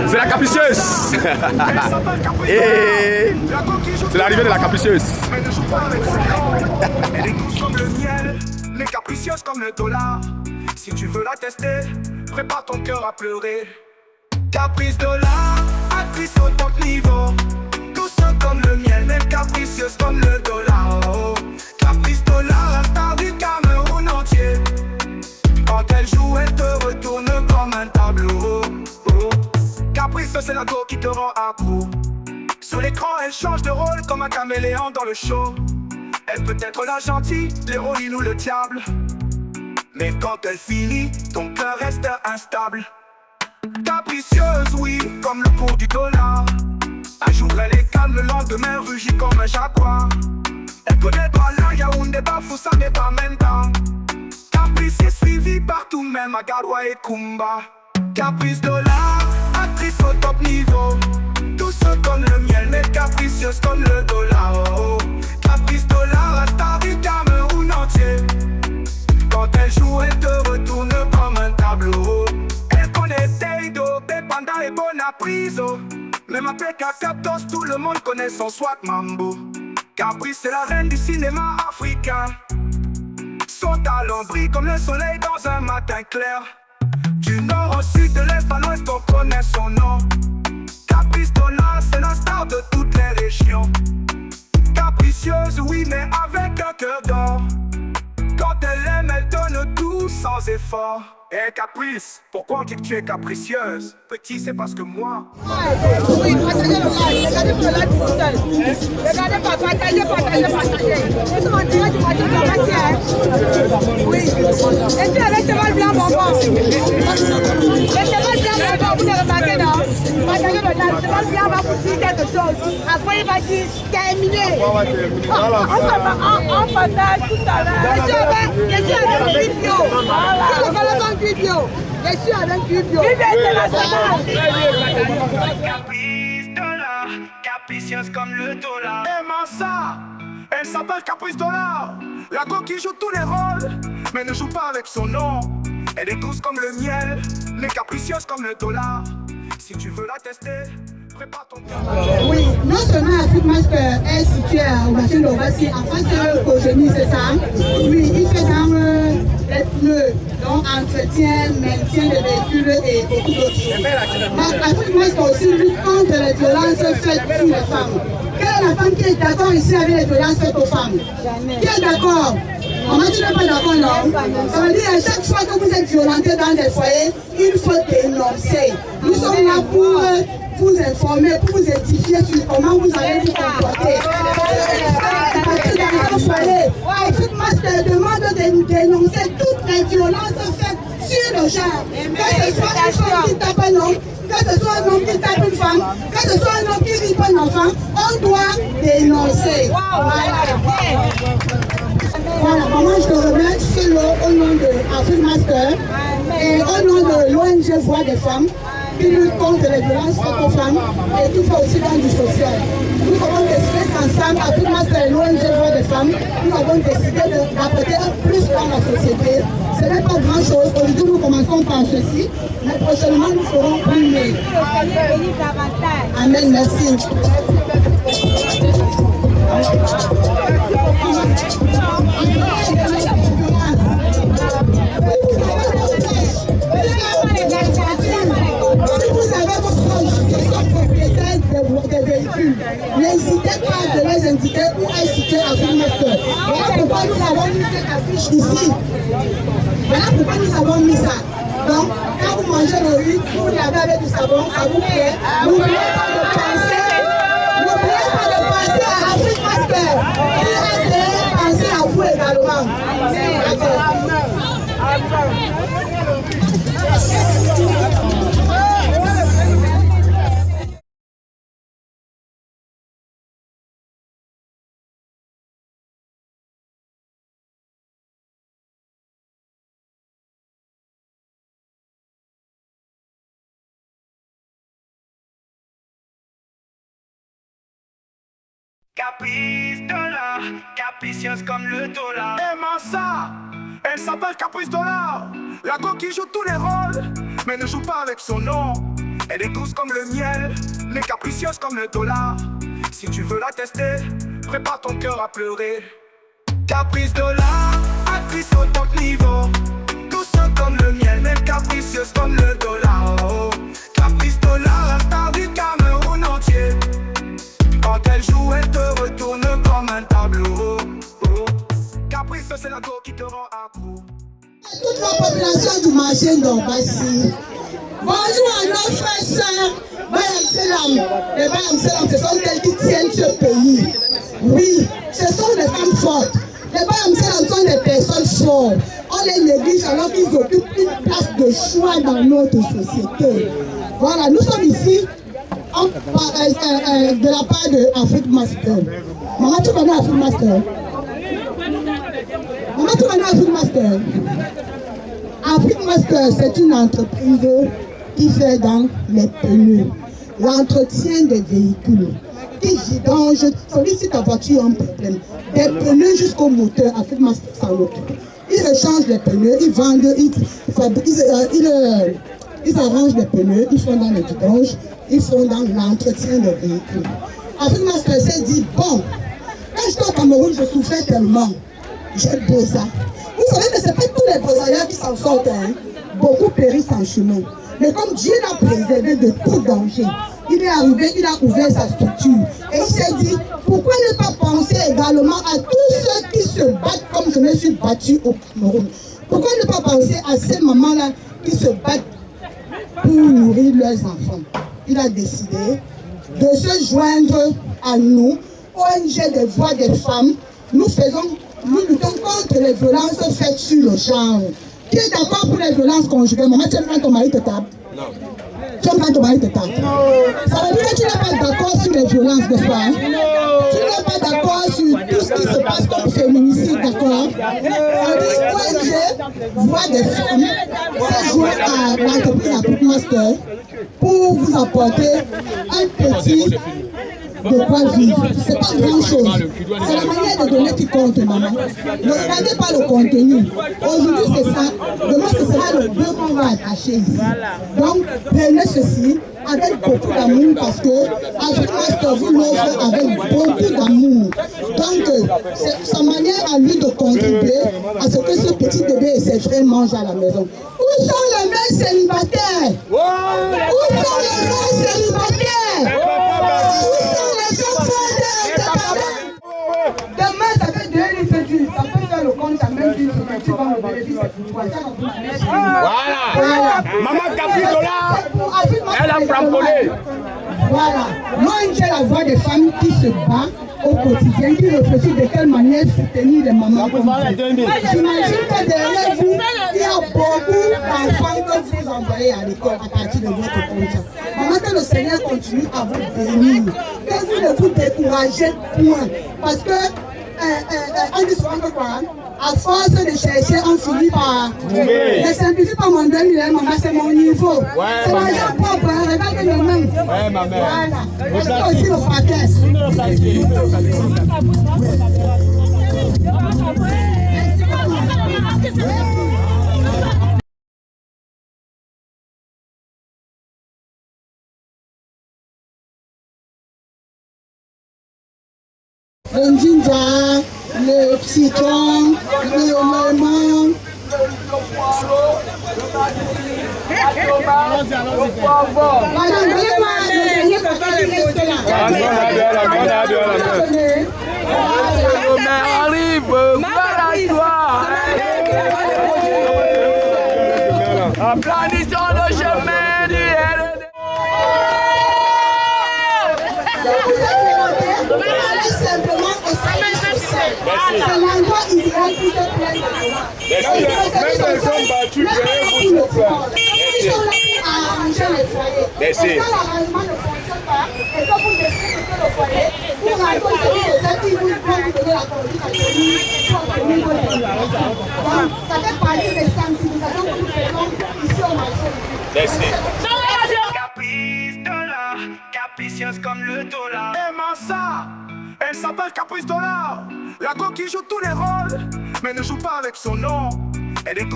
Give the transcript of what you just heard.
C'est la capricieuse. Et c'est l'arrivée de la capricieuse. Elle est douce comme le miel, mais capricieuse comme le dollar. Si tu veux la tester, prépare ton cœur à pleurer. Caprice dollar, actrice au top niveau. Douce comme le miel, mais capricieuse comme le dollar. Oh. Caprice dollar, la star du Cameroun entier. Quand elle joue, elle te retourne comme un tableau. Oh. Caprice, c'est la go qui te rend accro. Sur l'écran, elle change de rôle comme un caméléon dans le show. Elle peut être la gentille, l'héroïne ou le diable. Mais quand elle finit, ton cœur reste instable. Capricieuse, oui, comme le cours du dollar. Un jour elle est calme, le lendemain rugit comme un jaguar. Elle connaît pas la Yaoundé, Bafoussa, mais pas Menta. Caprice est suivi partout, même à Garoua et Kumba. Caprice dollar, actrice au top niveau. Douce comme le miel, mais capricieuse comme le dollar. Oh. Caprice dollar, la star du Cameroun entier. Quand elle joue, elle te retourne comme un tableau. Elle connaît Teido, Panda et Bonapriso. Même après K14, tout le monde connaît son swag mambo. Caprice, c'est la reine du cinéma africain. Son talent brille comme le soleil dans un matin clair. Du nord au sud, de l'est à l'ouest, on connaît son nom. Caprice dollar, c'est la star de toutes les régions. Capricieuse, oui, mais avec un cœur d'or. Quand elle aime, elle donne tout sans effort. Eh Caprice, pourquoi on dit que tu es capricieuse? Petit, c'est parce que moi. Oui, partagez le live, regardez pour le live tout seul. Regardez pas, partagez. Nous sommes en direct du matin de la Oui. Et puis avec cheval blanc bonbon. Le cheval blanc bonbon, vous le remarquez, non? Partagez le live, le cheval blanc va vous dire quelque chose. Après, il va dire terminé. On partage tout à l'heure. Je suis avec Vibio. C'est le gouvernement Vibio. Je suis avec Vibio. Vive international. Caprice dollar, capricieuse comme le dollar. Aimant ça, elle s'appelle Caprice dollar. La go qui joue tous les rôles, mais ne joue pas avec son nom. Elle est douce comme le miel, mais capricieuse comme le dollar. Si tu veux la tester, prépare ton cœur. Oui, non seulement Afrique Master est situé au marché de Roissy, en face de Cogénie, c'est ça? Oui, il fait dans les pneus, donc entretien, maintien des véhicules et beaucoup d'autres choses. Afrique Master aussi lutte contre les violences faites sur les femmes. Quelle est la femme qui est d'accord ici avec les violences faites aux femmes? Qui est d'accord? Maman, tu n'es pas d'accord, non? Ça veut dire à chaque fois que vous êtes violenté dans des foyers, il faut dénoncer. Nous sommes là pour vous informer, pour vous édifier sur comment vous allez vous comporter. À partir d'un foyer, Afrique Master demande de dénoncer toutes les violences faites sur le genre. Que ce soit une femme qui tape un homme, que ce soit un homme qui tape une femme, que ce soit un homme qui grippe un enfant, on doit dénoncer. Voilà, maman, je te remercie au nom de Afrique Master et au nom de l'ONG Voix des femmes qui lutte contre les violences faites aux femmes et qui fait aussi dans du social. Nous avons décidé qu'ensemble, Afrique Master et l'ONG Voix des femmes, nous avons décidé d'apporter un plus dans la société. Ce n'est pas grand chose. Aujourd'hui, nous commençons par ceci, mais prochainement, nous ferons plus mieux. Amen, merci. Des véhicules, n'hésitez pas de les indiquer où est situé Afrique Master. Voilà pourquoi nous avons mis cette affiche ici. Voilà pourquoi nous avons mis ça. Donc, quand vous mangez le riz, vous l'avez avec du savon, ça vous plaît. N'oubliez pas de penser à Afrique Master. Et pensez à vous également. Caprice dollar, capricieuse comme le dollar. Aimant ça, Elle s'appelle Caprice Dollar. La go qui joue tous les rôles, mais ne joue pas avec son nom. Elle est douce comme le miel, mais capricieuse comme le dollar. Si tu veux la tester, prépare ton cœur à pleurer. Caprice Dollar, actrice au top niveau. Douce comme le miel, mais capricieuse comme le dollar. Oh. Caprice Dollar, la star du Cameroun entier. Quand elle joue, elle te retourne comme un tableau. Oh. Caprice, c'est la go qui te rend accro. Toute la population du marché d'Orbassi. Bonjour à nos frères et sœurs. Bayam Selam. Les Bayam Selam, ce sont elles qui tiennent ce pays. Oui, ce sont des femmes fortes. Les Bayam Selam sont des personnes fortes. On les néglige alors qu'ils occupent une place de choix dans notre société. Voilà, nous sommes ici de la part de Afrique Master. Maman, tu connais Afrique Master? Maman, tu connais Afrique Master? Afrique Master, c'est une entreprise qui fait dans les pneus, l'entretien des véhicules, qui vidange, si ta voiture a un problème, des pneus jusqu'au moteur. Afrique Master s'en occupe. Ils rechangent les pneus, ils vendent, ils arrangent les pneus, ils font dans les vidanges, ils font dans l'entretien des véhicules. Afrique Master s'est dit, bon, quand j'étais au Cameroun, je souffrais tellement, j'ai besoin. Vous savez que ce n'est pas tous les besoins qui s'en sortent, hein. Beaucoup périssent en chemin. Mais comme Dieu l'a préservé de tout danger, il est arrivé, il a ouvert sa structure. Et il s'est dit, pourquoi ne pas penser également à tous ceux qui se battent comme je me suis battu au Cameroun? Pourquoi ne pas penser à ces mamans-là qui se battent pour nourrir leurs enfants? Il a décidé de se joindre à nous, ONG des voix des femmes. Nous luttons contre les violences faites sur le genre. Qui est d'accord pour les violences conjugales? Maman, tu aimes quand ton mari te tape? Non. Tu aimes quand ton mari te tape? Non. Ça veut dire que tu n'es pas d'accord sur les violences, n'est-ce pas? Non. Tu n'es pas d'accord sur tout ce qui se passe comme féminicide, d'accord? ONG, voix des femmes, c'est jouer à l'entreprise Afrique Master pour vous apporter un petit de quoi vivre. C'est pas grand chose. C'est la manière de donner qui compte, maman. Ne regardez pas le contenu. Aujourd'hui c'est ça. Demain ce sera le bleu qu'on va attacher ici. Donc prenez ceci avec beaucoup d'amour parce que Afrique Master vous l'offre avec beaucoup d'amour. Donc c'est sa manière à lui de contribuer à ce que ce petit bébé et ses frères mangent à la maison. Où sont les mères célibataires? Où sont les mères célibataires? Demain, ça fait 2 litres d'huile. Ça peut faire le compte, ça même d'huile. Tu vas me bénéficier. Voilà. Maman Caprice Dollar, elle a frappolé. Voilà. L'ONG la voix des femmes qui se bat au quotidien, qui réfléchit de quelle manière soutenir les mamans. J'imagine que derrière vous, il y a beaucoup d'enfants que vous envoyez à l'école à partir de votre compte. Maman, que le Seigneur continue à vous bénir. Que vous ne vous découragez point. Parce que, on dit souvent que quoi, à force de chercher, on finit par... Ne simplifie pas mon 2000, maman, c'est mon niveau. Ouais, c'est l'argent propre, hein, regardez les mains. Ouais, ma mère. Voilà. C'est aussi le paquet. Le ginger, le citron, le lemon. Madame, donnez-moi le dernier paquet qui reste là. Arrive, toi. Applaudissons le chemin du RD. Simplement c'est l'endroit idéal pour se plaindre. Ils sont là pour arranger les foyers. Et quand l'arrangement ne fonctionne pas, et quand vous décidez que le foyer, pour raconter les gens qui vous prennent donner la conduite à tenir pour obtenir vos décisions. Donc, ça fait partie des sensibilisations que nous faisons ici au marché. Caprice Dollar, capricieuse comme le dollar. Aimant ça, elle s'appelle Caprice Dollar. La coquille joue tous les rôles, mais ne joue pas avec son nom. Elle est